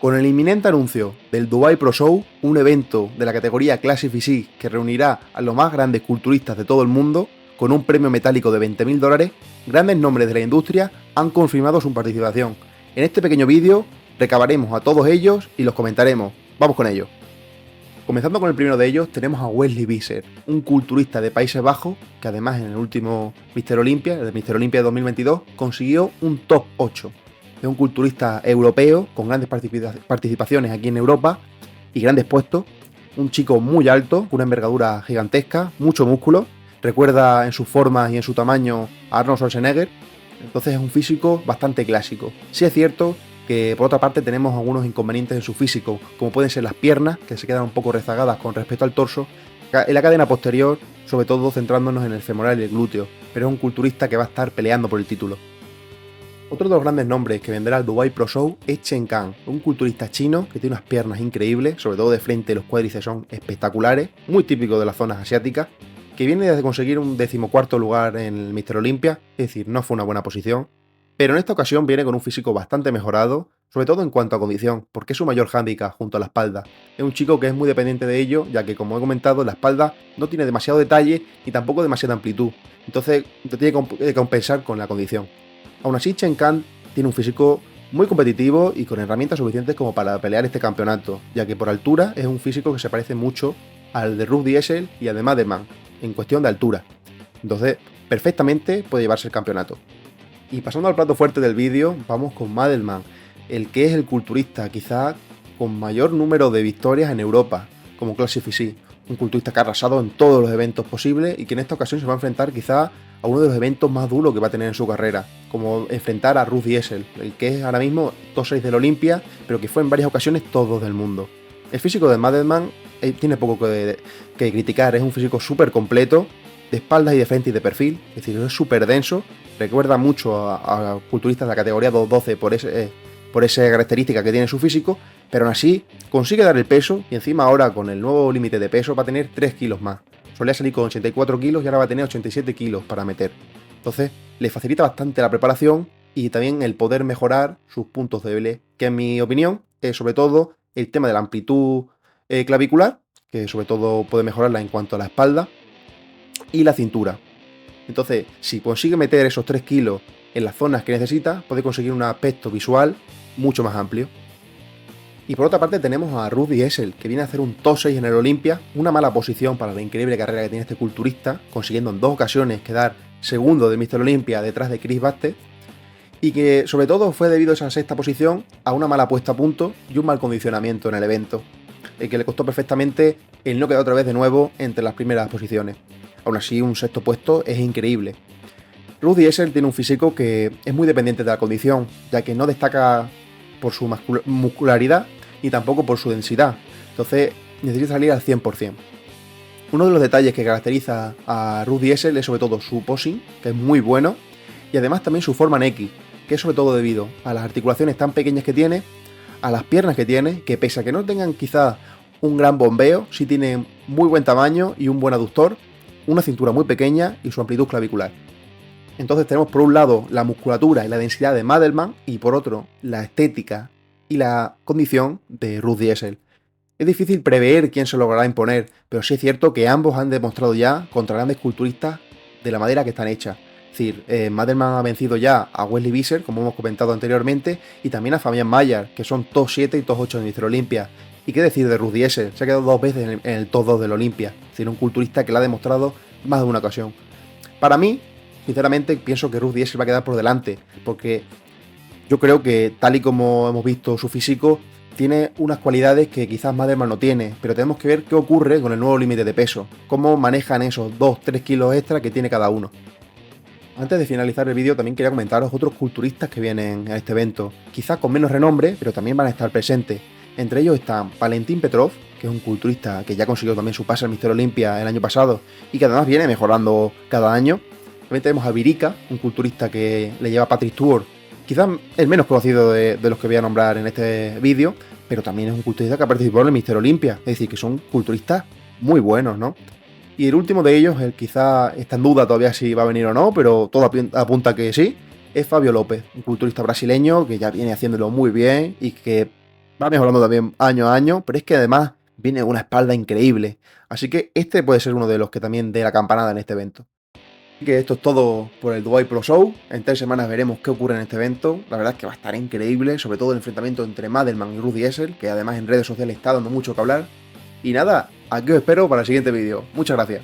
Con el inminente anuncio del Dubai Pro Show, un evento de la categoría Classic Physique que reunirá a los más grandes culturistas de todo el mundo, con un premio metálico de $20.000, grandes nombres de la industria han confirmado su participación. En este pequeño vídeo recabaremos a todos ellos y los comentaremos. Vamos con ello. Comenzando con el primero de ellos, tenemos a Wesley Visser, un culturista de Países Bajos que además en el último Mr. Olympia, el Mr. Olympia de 2022, consiguió un top 8. Es un culturista europeo con grandes participaciones aquí en Europa y grandes puestos. Un chico muy alto, con una envergadura gigantesca, mucho músculo. Recuerda en sus formas y en su tamaño a Arnold Schwarzenegger. Entonces es un físico bastante clásico. Sí es cierto que por otra parte tenemos algunos inconvenientes en su físico, como pueden ser las piernas, que se quedan un poco rezagadas con respecto al torso, en la cadena posterior, sobre todo centrándonos en el femoral y el glúteo. Pero es un culturista que va a estar peleando por el título. Otro de los grandes nombres que vendrá al Dubai Pro Show es Chen Kan, un culturista chino que tiene unas piernas increíbles, sobre todo de frente los cuádriceps son espectaculares, muy típico de las zonas asiáticas, que viene de conseguir un 14º lugar en el Mr. Olympia, es decir, no fue una buena posición, pero en esta ocasión viene con un físico bastante mejorado, sobre todo en cuanto a condición, porque es su mayor hándicap junto a la espalda. Es un chico que es muy dependiente de ello, ya que como he comentado, la espalda no tiene demasiado detalle ni tampoco demasiada amplitud, entonces te tiene que compensar con la condición. Aún así, Chen Kan tiene un físico muy competitivo y con herramientas suficientes como para pelear este campeonato, ya que por altura es un físico que se parece mucho al de Ruth Diesel y al de Madelman, en cuestión de altura. Entonces, perfectamente puede llevarse el campeonato. Y pasando al plato fuerte del vídeo, vamos con Madelman, el que es el culturista quizá con mayor número de victorias en Europa, como Classic Physique. Un culturista que ha arrasado en todos los eventos posibles y que en esta ocasión se va a enfrentar quizá a uno de los eventos más duros que va a tener en su carrera, como enfrentar a Ruth Diesel, el que es ahora mismo top 6 del Olympia, pero que fue en varias ocasiones top 2 del mundo. El físico de Madelman tiene poco que criticar, es un físico súper completo, de espaldas y de frente y de perfil, es decir, es súper denso, recuerda mucho a culturistas de la categoría 212 por esa característica que tiene su físico, pero aún así consigue dar el peso y encima ahora con el nuevo límite de peso va a tener 3 kilos más. Solía salir con 84 kilos y ahora va a tener 87 kilos para meter. Entonces le facilita bastante la preparación y también el poder mejorar sus puntos débiles, que en mi opinión es sobre todo el tema de la amplitud clavicular, que sobre todo puede mejorarla en cuanto a la espalda, y la cintura. Entonces, si consigue meter esos 3 kilos en las zonas que necesita, puede conseguir un aspecto visual mucho más amplio. Y por otra parte tenemos a Ruth Diesel, que viene a hacer un top 6 en el Olympia, una mala posición para la increíble carrera que tiene este culturista, consiguiendo en 2 ocasiones quedar segundo del Mr. Olympia detrás de Chris Bumstead, y que sobre todo fue debido a esa sexta posición a una mala puesta a punto y un mal condicionamiento en el evento, el que le costó perfectamente el no quedar otra vez de nuevo entre las primeras posiciones. Aún así, un sexto puesto es increíble. Ruth Diesel tiene un físico que es muy dependiente de la condición, ya que no destaca por su muscularidad y tampoco por su densidad, entonces necesita salir al 100%. Uno de los detalles que caracteriza a Ruth Diesel es sobre todo su posing, que es muy bueno, y además también su forma en X, que es sobre todo debido a las articulaciones tan pequeñas que tiene, a las piernas que tiene, que pese a que no tengan quizá un gran bombeo, sí tienen muy buen tamaño y un buen aductor, una cintura muy pequeña y su amplitud clavicular. Entonces tenemos por un lado la musculatura y la densidad de Madelman y por otro la estética y la condición de Ruth Diesel. Es difícil prever quién se logrará imponer, pero sí es cierto que ambos han demostrado ya contra grandes culturistas de la manera que están hechas. Es decir, Madelman ha vencido ya a Wesley Visser, como hemos comentado anteriormente, y también a Fabian Mayer, que son top 7 y top 8 de Mr. Olympia. ¿Y qué decir de Ruth Diesel? Se ha quedado 2 veces en el top 2 del Olympia. Es decir, un culturista que lo ha demostrado más de una ocasión. Para mí, sinceramente, pienso que Ruth Diesel va a quedar por delante, porque yo creo que, tal y como hemos visto su físico, tiene unas cualidades que quizás Madelman no tiene, pero tenemos que ver qué ocurre con el nuevo límite de peso, cómo manejan esos 2-3 kilos extra que tiene cada uno. Antes de finalizar el vídeo también quería comentaros otros culturistas que vienen a este evento, quizás con menos renombre, pero también van a estar presentes. Entre ellos están Valentín Petrov, que es un culturista que ya consiguió también su pase al Mr. Olympia el año pasado y que además viene mejorando cada año. También tenemos a Virica, un culturista que le lleva a Patrick Stewart, quizás el menos conocido de los que voy a nombrar en este vídeo, pero también es un culturista que ha participado en el Mr. Olympia, es decir, que son culturistas muy buenos, ¿no? Y el último de ellos, el quizá está en duda todavía si va a venir o no, pero todo apunta que sí, es Fabio López, un culturista brasileño que ya viene haciéndolo muy bien y que va mejorando también año a año, pero es que además viene con una espalda increíble. Así que este puede ser uno de los que también dé la campanada en este evento. Así que esto es todo por el Dubai Pro Show. En 3 semanas veremos qué ocurre en este evento. La verdad es que va a estar increíble, sobre todo el enfrentamiento entre Madelman y Rudy Essel, que además en redes sociales está dando mucho que hablar. Y nada, aquí os espero para el siguiente vídeo. Muchas gracias.